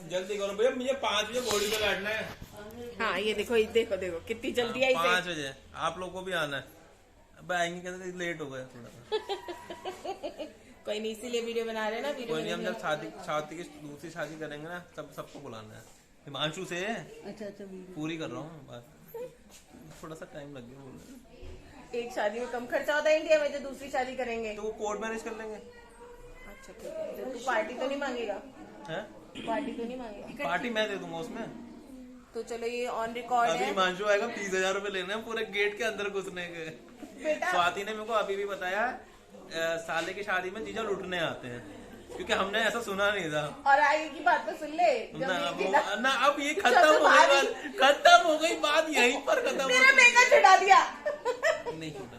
जल्दी करो भैया, मुझे 5 बजे बॉडी पे बैठना है। हाँ ये देखो देखो कितनी जल्दी आई। 5 बजे आप लोग को भी आना है। अब आएंगे कैसे, लेट हो गया थोड़ा सा। कोई नहीं, इसीलिए वीडियो बना रहे हैं ना। वीडियो कोई नहीं, हम जब शादी की दूसरी शादी करेंगे ना, तब सबको बुलाना है। हिमांशु से अच्छा पूरी कर रहा हूँ बात, थोड़ा सा टाइम लग गया बोलने। एक शादी में कम खर्चा होता है इंडिया में, जो दूसरी शादी करेंगे तो वो कोर्ट मैरिज कर लेंगे। अच्छा ठीक है, तू पार्टी तो नहीं मांगेगा? हैं? पार्टी तो नहीं मांगेगा? पार्टी मैं दे दूंगा उसमें। तो चलो ये ऑन रिकॉर्ड अभी है। हिमांशु आएगा, 30,000 रुपए लेने हैं पूरे गेट के अंदर घुसने के। बेटा स्वाति ने मेरे को अभी भी बताया, साले की शादी में जीजा लुटने आते हैं, क्योंकि हमने ऐसा सुना नहीं था। और आगे की बात तो सुन ले। ना अब ये खत्म हो गई बात, खत्म हो गई बात, यहीं पर खत्म। मेरा मेकअप छुड़ा दिया। नहीं छूटा।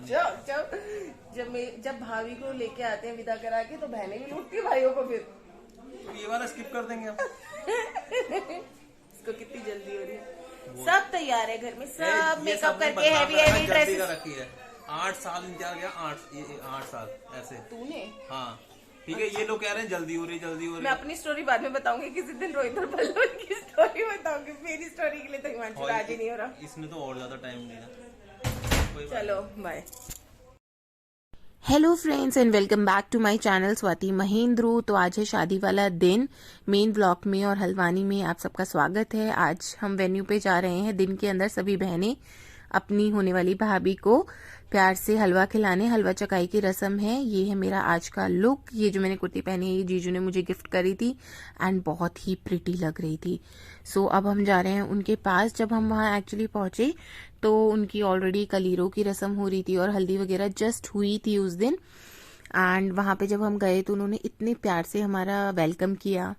जब भाभी को लेके आते हैं विदा करा के, तो बहनें भी लूटती है भाइयों को। फिर तो ये वाला स्किप कर देंगे हम। इसको कितनी जल्दी हो रही है। सब तैयार है घर में, सब मेकअप करके हैवी हैवी ड्रेस रखी है। 8 साल इंतजार किया, 8 साल ऐसे तूने। हाँ ठीक है, ये लोग कह रहे हैं जल्दी हो रही, जल्दी हो रही। मैं अपनी स्टोरी बाद में बताऊंगी, किसी दिन रोहित और पल्लव की स्टोरी बताऊंगी। मेरी स्टोरी के लिए तो हिमांशु आज ही नहीं हो रहा। इसने तो और ज्यादा टाइम लिया। चलो bye. Hello friends and welcome back to my channel Swati Mahendru. तो आज है शादी वाला दिन। मेन ब्लॉक में और हल्द्वानी में आप सबका स्वागत है। आज हम वेन्यू पे जा रहे हैं। दिन के अंदर सभी बहनें अपनी होने वाली भाभी को प्यार से हलवा खिलाने। हलवा चकाई की रस्म है। ये है मेरा आज का लुक। ये जो मैंने कुर्ती पहनी है, ये जीजू ने मुझे गिफ्ट करी थी एंड बहुत ही प्रिटी लग रही थी। सो अब हम जा रहे हैं उनके पास। जब हम वहाँ एक्चुअली पहुंचे तो उनकी ऑलरेडी कलीरों की रस्म हो रही थी और हल्दी वगैरह जस्ट हुई थी उस दिन। एंड वहां पे जब हम गए तो उन्होंने इतने प्यार से हमारा वेलकम किया।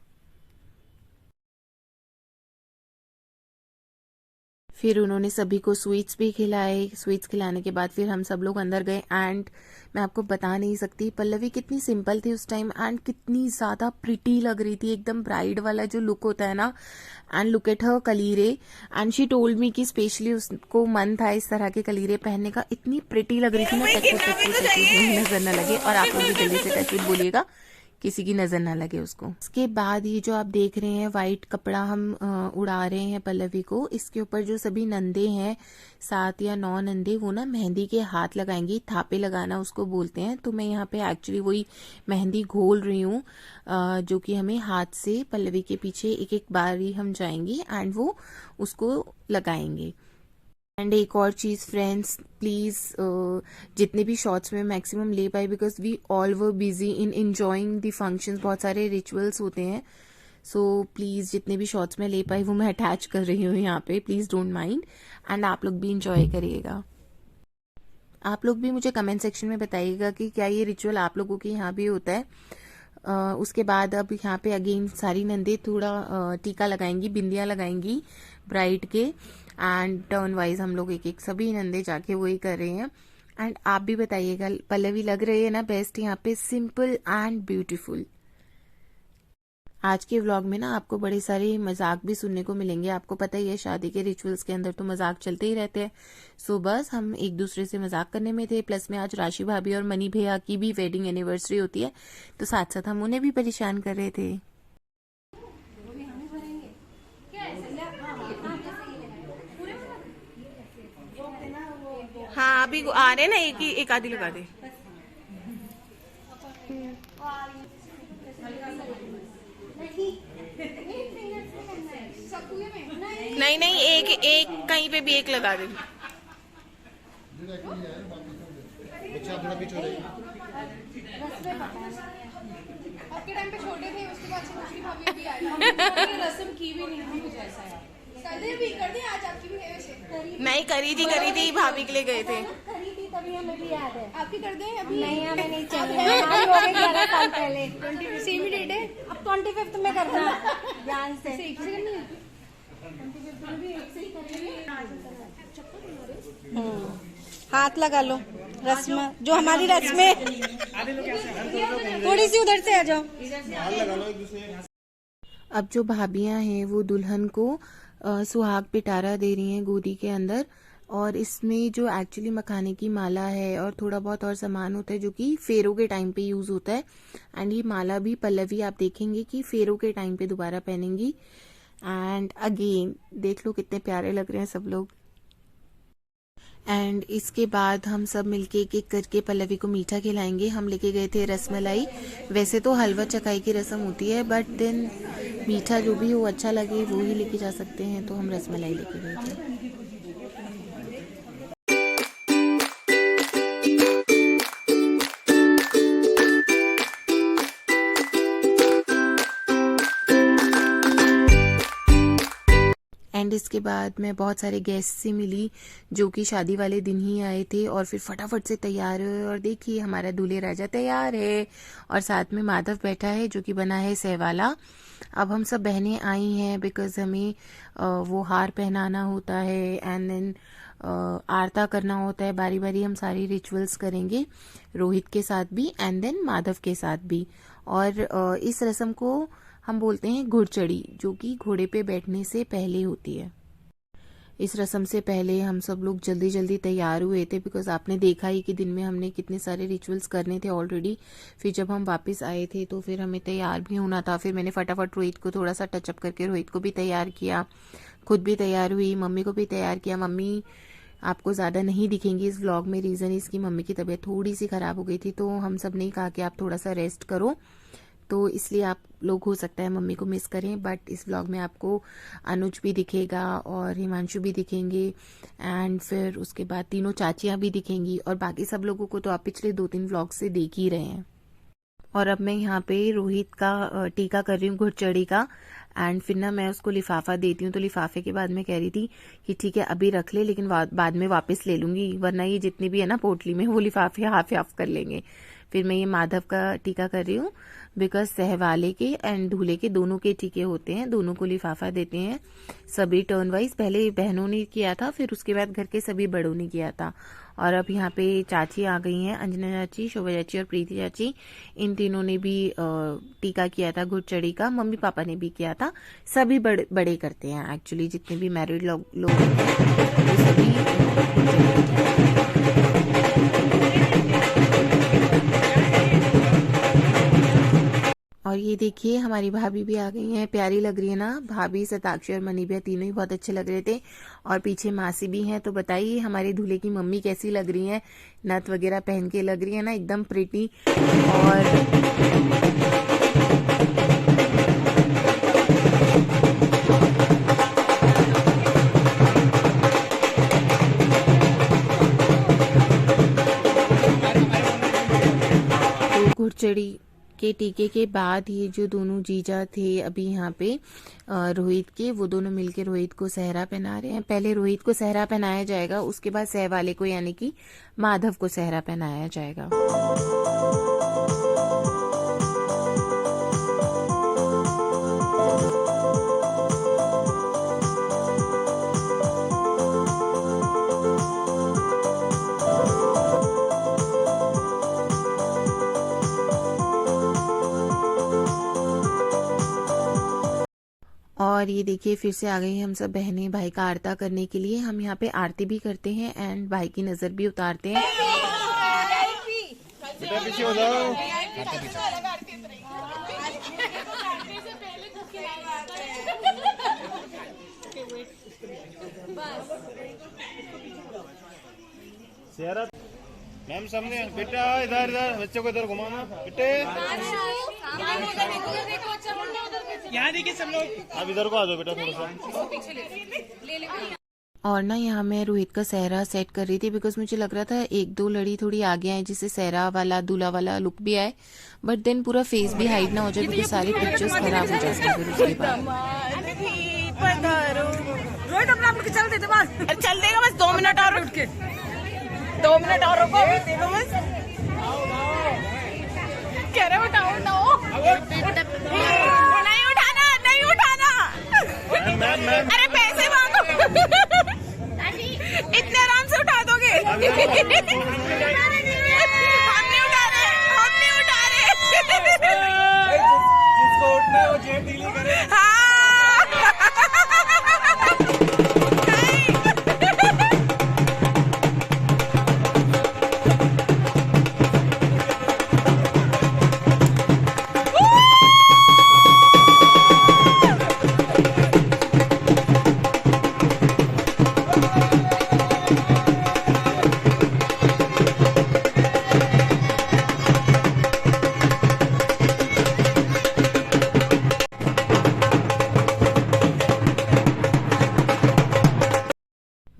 फिर उन्होंने सभी को स्वीट्स भी खिलाए। स्वीट्स खिलाने के बाद फिर हम सब लोग अंदर गए। एंड मैं आपको बता नहीं सकती पल्लवी कितनी सिंपल थी उस टाइम एंड कितनी ज्यादा प्रिटी लग रही थी, एकदम ब्राइड वाला जो लुक होता है ना। And look at her kaleere. And she told me कि स्पेशली उसको मन था इस तरह के कलीरे पहनने का। इतनी प्रिटी लग रही थी ना, टच नजर न लगे। और आप लोग भी जल्दी से टच बोलिएगा, किसी की नजर ना लगे उसको। इसके बाद ये जो आप देख रहे हैं व्हाइट कपड़ा हम उड़ा रहे हैं पल्लवी को। इसके ऊपर जो सभी नंदे हैं, 7 या 9 नंदे, वो ना मेहंदी के हाथ लगाएंगी। थापे लगाना उसको बोलते हैं। तो मैं यहाँ पे एक्चुअली वही मेहंदी घोल रही हूँ, जो कि हमें हाथ से पल्लवी के पीछे एक एक बारी हम जाएंगे एंड वो उसको लगाएंगे। एंड एक और चीज फ्रेंड्स, प्लीज जितने भी शॉट्स में मैक्सिमम ले पाए, because we all were busy in enjoying the functions. बहुत सारे रिचुअल्स होते हैं। सो प्लीज जितने भी शॉट्स में ले पाए वो मैं अटैच कर रही हूँ यहाँ पे। प्लीज डोंट माइंड एंड आप लोग भी इंजॉय करिएगा। आप लोग भी मुझे कमेंट सेक्शन में बताइएगा कि क्या ये रिचुअल आप लोगों के यहाँ भी होता है। उसके बाद अब यहाँ पे अगेन सारी नंदे थोड़ा टीका लगाएंगी, बिंदियां लगाएंगी ब्राइड के। एंड टर्न वाइज हम लोग एक एक सभी नंदे जाके वही कर रहे हैं। एंड आप भी बताइएगा पल्लवी लग रही है ना बेस्ट यहाँ पे, सिंपल एंड ब्यूटीफुल। आज के व्लॉग में ना आपको बड़े सारे मजाक भी सुनने को मिलेंगे। आपको पता ही है शादी के रिचुअल्स के अंदर तो मजाक चलते ही रहते हैं। सो बस हम एक दूसरे से मजाक करने में थे। प्लस में आज राशि भाभी और मनी भैया की भी वेडिंग एनिवर्सरी होती है, तो साथ साथ हम उन्हें भी परेशान कर रहे थे। हाँ अभी आ रहे ना, एक आधी लगा दे। नहीं नहीं, एक कहीं पे भी एक लगा दे। आपके टाइम पे छोटे थे, उसके बाद से दूसरी भाभी भी आई। रस्म की भी नहीं थी मुझे ऐसा यार। कर दे आज आपकी भी है वैसे। नहीं करी थी भाभी के लिए गए थे। करी थी तभी हमें भी याद है। आपकी कर दें अभी? नहीं हमें नहीं चाहिए, हमारी हो गई 11 साल पहले। 20 सेम ही डेट है। अब 25 में करना ध्यान से। एक से करनी है। हाथ लगा लो। रस्म जो हमारी रस्में, थोड़ी सी उधर से आ जाओ। अब जो भाभियां हैं वो दुल्हन को सुहाग पिटारा दे रही हैं गोदी के अंदर। और इसमें जो एक्चुअली मखाने की माला है और थोड़ा बहुत और सामान होता है जो कि फेरों के टाइम पे यूज होता है। एंड ये माला भी पल्लवी आप देखेंगे कि फेरों के टाइम पे दोबारा पहनेंगी। एंड अगेन देख लो कितने प्यारे लग रहे हैं सब लोग। एंड इसके बाद हम सब मिलके एक एक करके पल्लवी को मीठा खिलाएंगे। हम लेके गए थे रसमलाई। वैसे तो हलवा चकाई की रस्म होती है, बट देन मीठा जो भी हो अच्छा लगे वो ही लेके जा सकते हैं, तो हम रसमलाई लेके गए थे। एंड इसके बाद मैं बहुत सारे गेस्ट से मिली जो कि शादी वाले दिन ही आए थे और फिर फटाफट से तैयार हुए। और देखिए हमारा दूल्हे राजा तैयार है और साथ में माधव बैठा है जो कि बना है सहवाला। अब हम सब बहनें आई हैं बिकॉज हमें वो हार पहनाना होता है एंड देन आरता करना होता है। बारी बारी हम सारी रिचुअल्स करेंगे, रोहित के साथ भी एंड देन माधव के साथ भी। और इस रस्म को हम बोलते हैं घुड़चढ़ी, जो कि घोड़े पे बैठने से पहले होती है। इस रस्म से पहले हम सब लोग जल्दी जल्दी तैयार हुए थे बिकॉज आपने देखा ही कि दिन में हमने कितने सारे रिचुअल्स करने थे ऑलरेडी। फिर जब हम वापस आए थे तो फिर हमें तैयार भी होना था। फिर मैंने फटाफट रोहित को थोड़ा सा टचअप करके रोहित को भी तैयार किया, खुद भी तैयार हुई, मम्मी को भी तैयार किया। मम्मी आपको ज़्यादा नहीं दिखेंगी इस व्लॉग में, रीज़न इसकी मम्मी की तबीयत थोड़ी सी ख़राब हो गई थी, तो हम सब ने कहा कि आप थोड़ा सा रेस्ट करो, तो इसलिए आप लोग हो सकता है मम्मी को मिस करें। बट इस व्लॉग में आपको अनुज भी दिखेगा और हिमांशु भी दिखेंगे एंड फिर उसके बाद तीनों चाचियां भी दिखेंगी और बाकी सब लोगों को तो आप पिछले 2-3 व्लॉग से देख ही रहे हैं। और अब मैं यहाँ पे रोहित का टीका कर रही हूँ घुड़चढ़ी का। एंड फिर ना मैं उसको लिफाफा देती हूँ, तो लिफाफे के बाद मैं कह रही थी कि ठीक है अभी रख ले, लेकिन बाद में वापस ले लूंगी, वरना ये जितनी भी है ना पोटली में वो लिफाफे हाफ कर लेंगे। फिर मैं ये माधव का टीका कर रही हूँ बिकॉज सहवाले के एंड दूल्हे के दोनों के टीके होते हैं, दोनों को लिफाफा देते हैं सभी टर्न वाइज। पहले बहनों ने किया था, फिर उसके बाद घर के सभी बड़ों ने किया था। और अब यहाँ पे चाची आ गई हैं, अंजना चाची, शोभा चाची और प्रीति चाची। इन तीनों ने भी टीका किया था घुड़चढ़ी का, मम्मी पापा ने भी किया था। सभी बड़े करते हैं एक्चुअली, जितने भी मैरिड लोग हैं वो सभी। और ये देखिए हमारी भाभी भी आ गई हैं, प्यारी लग रही है ना भाभी। शताक्षी और मनी भैया तीनों ही बहुत अच्छे लग रहे थे और पीछे मासी भी हैं। तो बताइए हमारे दूल्हे की मम्मी कैसी लग रही हैं, नथ वगैरह पहन के लग रही है ना एकदम प्रिटी। और घुड़चढ़ी के टीके के बाद ये जो दोनों जीजा थे अभी यहाँ पे रोहित के, वो दोनों मिलके रोहित को सहरा पहना रहे हैं। पहले रोहित को सहरा पहनाया जाएगा, उसके बाद सहवाले को यानी कि माधव को सहरा पहनाया जाएगा। और ये देखिए फिर से आ गई हम सब बहनें भाई का आरता करने के लिए। हम यहाँ पे आरती भी करते हैं एंड भाई की नजर भी उतारते हैं। पीछे हो जाओ। मैम सामने बेटा, इधर बच्चों को इधर घुमाना बेटे, यहाँ देखिए सब लोग। आप इधर को आ जाओ बेटा थोड़ा सा। और ना यहाँ मैं रोहित का सहरा सेट कर रही थी बिकॉज मुझे लग रहा था 1-2 लड़ी थोड़ी आगे आए जिससे सहरा वाला दूल्हा वाला लुक भी आए, बट देन पूरा फेस भी हाइड ना हो जाए क्योंकि सारे पिक्चर्स खराब हो जाते हैं। फिर उसके बाद रोहित अपना आप चल देते बस, चल देगा बस 2 मिनट और उठ के 2 मिनट और रुको, अभी देखो बस कह रहे उठाओ नहीं उठाना अरे पैसे मांगो इतने आराम से उठा दोगे। हम नहीं उठा रहे जिसको उठना है वो जेब ढीली करे।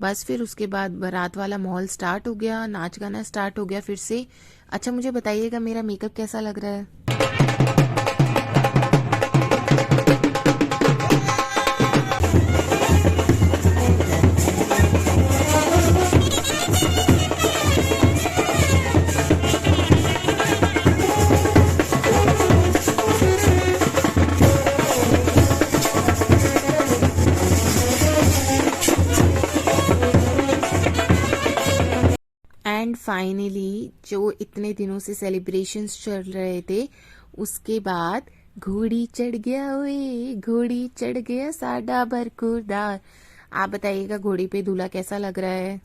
बस फिर उसके बाद बारात वाला माहौल स्टार्ट हो गया, नाच गाना स्टार्ट हो गया फिर से। अच्छा मुझे बताइएगा मेरा मेकअप कैसा लग रहा है? एंड फाइनली जो इतने दिनों से सेलिब्रेशंस चल रहे थे उसके बाद घोड़ी चढ़ गया, ओए घोड़ी चढ़ गया साडा बरखुरदार। आप बताइएगा घोड़ी पे दूल्हा कैसा लग रहा है?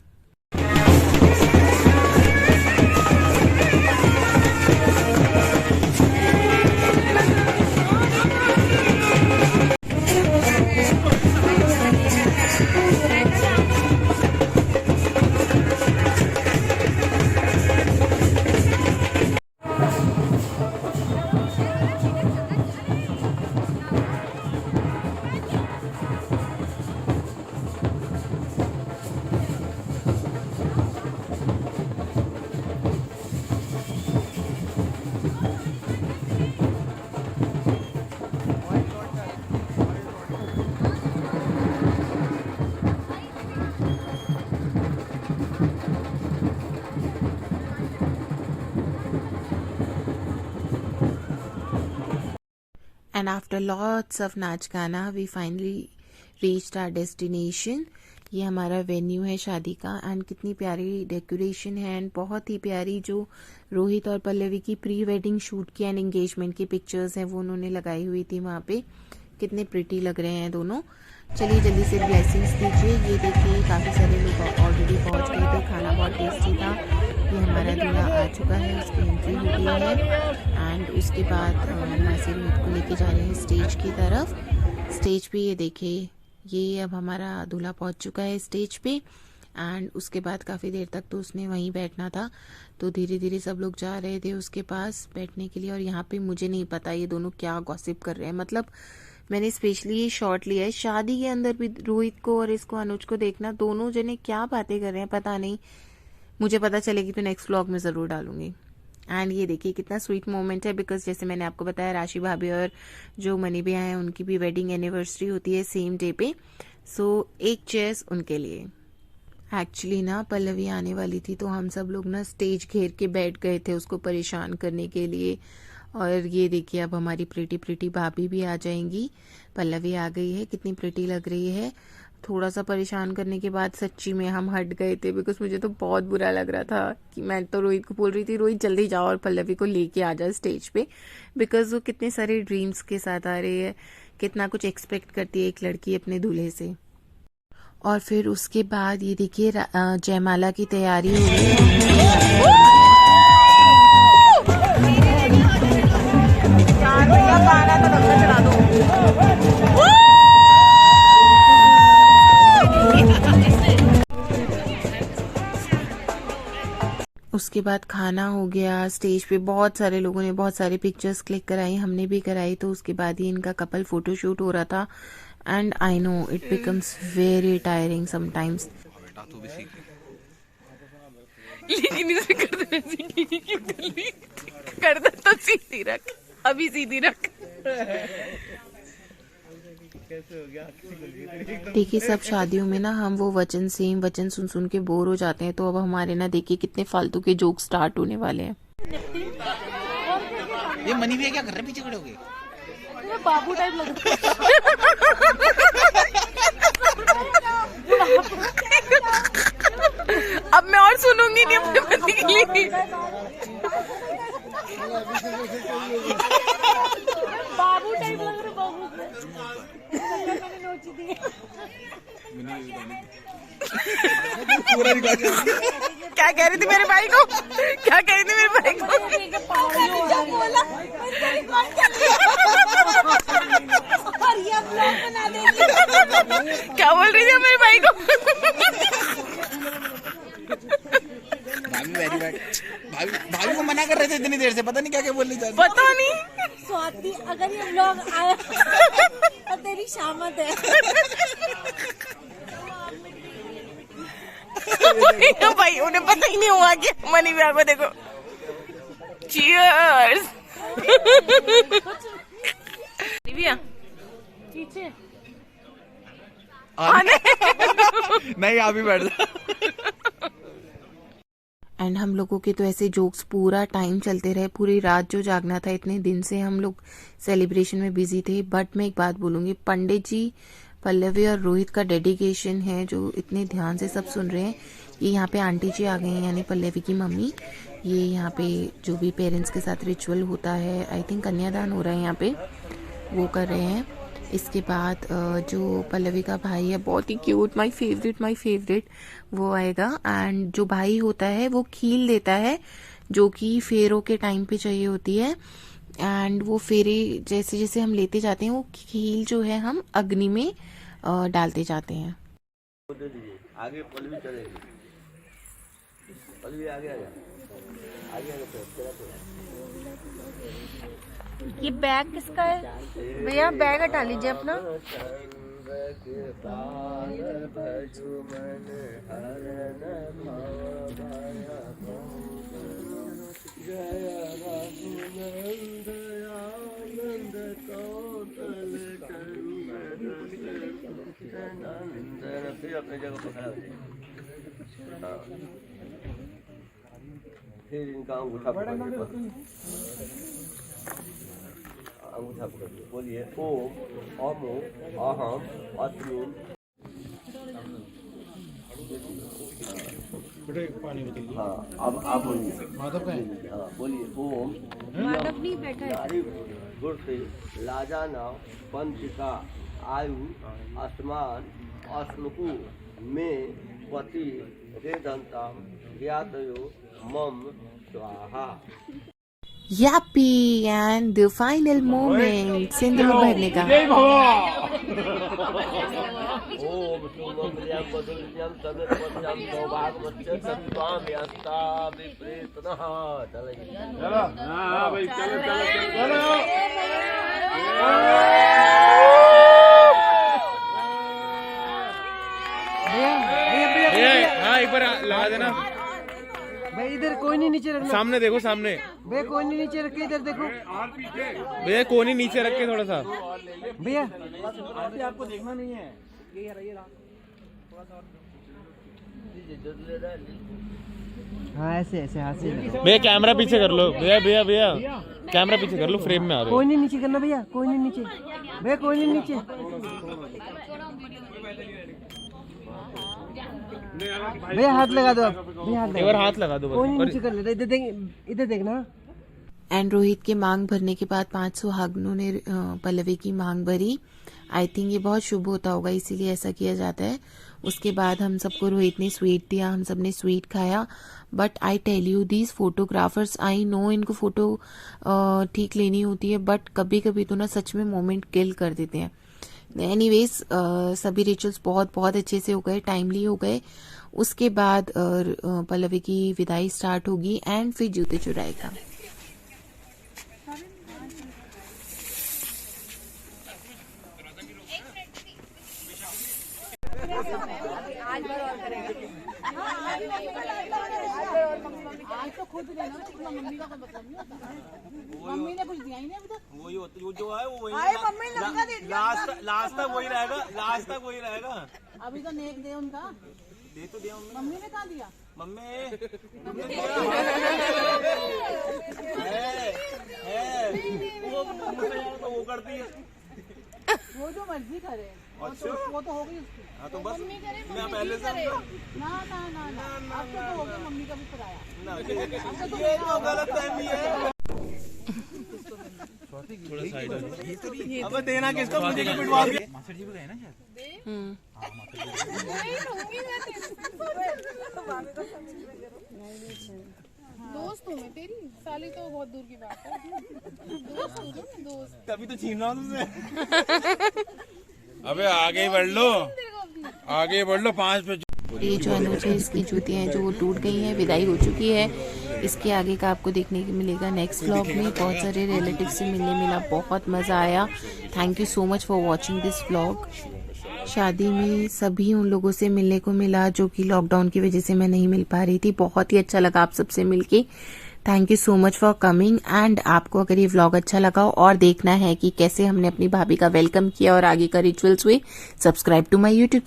And after lots of नाच गाना we finally reached our destination। ये हमारा वेन्यू है शादी का एंड कितनी प्यारी डेकोरेशन है एंड बहुत ही प्यारी जो रोहित और पल्लवी की प्री वेडिंग शूट की एंड एंगेजमेंट की पिक्चर्स हैं वो उन्होंने लगाई हुई थी वहाँ पे। कितने प्रिटी लग रहे हैं दोनों। चलिए जल्दी से ब्लेसिंग्स दीजिए। ये देखिए काफ़ी सारे लोग ऑलरेडी पहुँच गए थे, खाना बहुत टेस्टी था। ये हमारा दूल्हा आ चुका है, उसकी एंट्री हो गई है एंड उसके बाद मासी रोहित को लेके जा रहे हैं स्टेज की तरफ। स्टेज पे ये देखिए ये अब हमारा दूल्हा पहुंच चुका है स्टेज पे एंड उसके बाद काफ़ी देर तक तो उसने वहीं बैठना था, तो धीरे धीरे सब लोग जा रहे थे उसके पास बैठने के लिए। और यहाँ पे मुझे नहीं पता ये दोनों क्या गॉसिप कर रहे हैं, मतलब मैंने स्पेशली ये शॉट लिया है शादी के अंदर भी रोहित को और इसको अनुज को देखना, दोनों जने क्या बातें कर रहे हैं पता नहीं। मुझे पता चलेगी तो नेक्स्ट व्लॉग में ज़रूर डालूंगी। एंड ये देखिए कितना स्वीट मोमेंट है बिकॉज जैसे मैंने आपको बताया राशि भाभी और जो मनी भैया हैं उनकी भी वेडिंग एनिवर्सरी होती है सेम डे पे। सो एक चेयर्स उनके लिए। एक्चुअली ना पल्लवी आने वाली थी तो हम सब लोग ना स्टेज घेर के बैठ गए थे उसको परेशान करने के लिए। और ये देखिए अब हमारी प्रिटी भाभी भी आ जाएंगी। पल्लवी आ गई है, कितनी प्रिटी लग रही है। थोड़ा सा परेशान करने के बाद सच्ची में हम हट गए थे बिकॉज मुझे तो बहुत बुरा लग रहा था कि मैं तो रोहित को बोल रही थी रोहित जल्दी जाओ और पल्लवी को लेके आ जाए स्टेज पे बिकॉज वो कितने सारे ड्रीम्स के साथ आ रही है, कितना कुछ एक्सपेक्ट करती है एक लड़की अपने दूल्हे से। और फिर उसके बाद ये देखिए जयमाला की तैयारी हो रही है। उसके बाद खाना हो गया। स्टेज पे बहुत सारे लोगों ने बहुत सारे पिक्चर्स क्लिक कराई, हमने भी कराई। तो उसके बाद ही इनका कपल फोटो शूट हो रहा था and I know it becomes very tiring sometimes. लेकिन इसे कर दे तो सीधी रख, अभी सीधी रख। देखिए सब शादियों में ना हम वो वचन सेम वचन सुन सुन के बोर हो जाते हैं, तो अब हमारे ना देखिए कितने फालतू के जोक स्टार्ट होने वाले हैं। ये मनी भैया क्या कर रहे हैं पीछे खड़े होके? बाबू टाइप लग अब मैं और सुनूंगी नहीं अपने पति के लिए। बाबू टाइप लग रहा बाबू। क्या कह रही थी मेरे भाई को? क्या कह रही थी मेरे भाई को? क्या बोल रही थी मेरे भाई को? भाभी को मना कर रहे थे इतनी देर से, पता नहीं क्या क्या बोलने जा रहे। पता नहीं स्वाति अगर ये व्लॉग आया तो तेरी शामत है। भाई उन्हें पता ही नहीं हुआ कि मनी बैग में देखो। चीयर्स। भैया पीछे नहीं आप ही बैठ जाओ। एंड हम लोगों के तो ऐसे जोक्स पूरा टाइम चलते रहे, पूरी रात जो जागना था, इतने दिन से हम लोग सेलिब्रेशन में बिजी थे। बट मैं एक बात बोलूंगी, पंडित जी, पल्लवी और रोहित का डेडिकेशन है जो इतने ध्यान से सब सुन रहे हैं। ये यहाँ पे आंटी जी आ गए हैं, यानी पल्लवी की मम्मी। ये यहाँ पे जो भी पेरेंट्स के साथ रिचुअल होता है, आई थिंक कन्यादान हो रहा है यहाँ पे, वो कर रहे हैं। इसके बाद जो पल्लवी का भाई है, बहुत ही क्यूट, माय फेवरेट, वो आएगा। एंड जो भाई होता है वो खील देता है, जो कि फेरों के टाइम पे चाहिए होती है। एंड वो फेरे जैसे जैसे हम लेते जाते हैं, वो खील जो है हम अग्नि में डालते जाते हैं। आगे पल्लवी चलेगी, पल्लवी आगे आगे ये बैग किसका है भैया? बैग हटा लीजिए अपना। फिर अपनी जगह पकड़ा, फिर इनका अंगूठा पकड़िए, अंगूठा पकड़िए, बोलिए ओम अमो अहम अस्मिन। हाँ अब आप बोलिए, माधव का है। हाँ बोलिए ओम। माधव नहीं बैठा है। गुड़ से लाजाना पंचिका आयु आसमान अस्मकु में पति रेदंता ज्ञातयो मम स्वाहा। यापी एंड द फाइनल मोमेंट, सिंदूर भरने का। ओम सुमंगल्यं वदुल्यं तदपत्यं सौभाग्यवच्च सत्त्वां यस्ता विप्रेतनः। चलो हां भाई, चलो चलो चलो। हाँ एक बार लगा देना भाई। इधर कोई नहीं नीचे रखना, सामने देखो, सामने भैया कोई नहीं नीचे रखे, इधर देखो भैया, कोनी नीचे रख के थोड़ा सा भैया। आपको देखना नहीं है। हाँ ऐसे ऐसे हाथ से भैया कैमरा पीछे कर लो, भैया भैया भैया कैमरा पीछे कर लो, फ्रेम में आ रहे हो। कोई नहीं नीचे करना भैया, कोई नहीं नीचे भैया, कोई नहीं नीचे भैया। हाथ लगा दो आप भैया, एक बार हाथ लगा दो कोई नहीं बस। नीचे कर लेता। इधर देखना। एंड रोहित के मांग भरने के बाद 5 सुहागनों ने पल्लवी की मांग भरी। आई थिंक ये बहुत शुभ होता होगा, इसीलिए ऐसा किया जाता है। उसके बाद हम सबको रोहित ने स्वीट दिया, हम सब ने स्वीट खाया। But I tell you, these photographers, I know इनको फोटो ठीक लेनी होती है, बट कभी कभी तो ना सच में मोमेंट किल कर देते हैं। एनीवेज सभी रिचुअल्स बहुत बहुत अच्छे से हो गए, टाइमली हो गए। उसके बाद पल्लवी की विदाई स्टार्ट होगी एंड फिर जूते चुराएगा। आज तो खुद देना, मम्मी का मतलब नहीं होता। मम्मी ने कुछ दिया ही नहीं अभी तक। वही होता जो है वो वही, मम्मी लड़का दे दिया। लास्ट तक वही रहेगा, लास्ट तक वही रहेगा। अभी तो नेक दे उनका, दे तो दिया मम्मी। मम्मी ने कहा दिया। मम्मी वो करती है, वो जो मर्जी करे, वो तो हो गई उसकी। हाँ तो बस मम्मी करे, मैं मम्मी पहले नहीं से करे। ना ना ना ना, अब तो हो गई मम्मी का भी पराया। ये तो गलत फहमी है। थोड़ा साइड अब देना किसको, मुझे क्यों पिटवा दिया? मास्टर जी भी गए ना शायद। दोस्त हूँ मैं तेरी, साली तो बहुत दूर की बात है। दोस्त हूँ ना, दोस्त। तभी तो छीन रहा हूँ तुमसे। अबे आगे बढ़ लो, आगे बढ़ लो, 5 पे। ये जो अनुज है, इसकी जूतियाँ हैं जो वो टूट गई हैं, विदाई हो चुकी है। इसके आगे का आपको देखने को मिलेगा नेक्स्ट व्लॉग में। बहुत सारे रिलेटिव से मिलने मिला, बहुत मज़ा आया। Thank you so much for watching this vlog. शादी में सभी उन लोगों से मिलने को मिला जो कि लॉकडाउन की वजह से मैं नहीं मिल पा रही थी। बहुत ही अच्छा लगा आप सबसे मिलके। Thank you so much for coming. And आपको अगर ये व्लॉग अच्छा लगा और देखना है कि कैसे हमने अपनी भाभी का वेलकम किया और आगे का रिचुअल्स हुए, सब्सक्राइब टू माय यूट्यूब।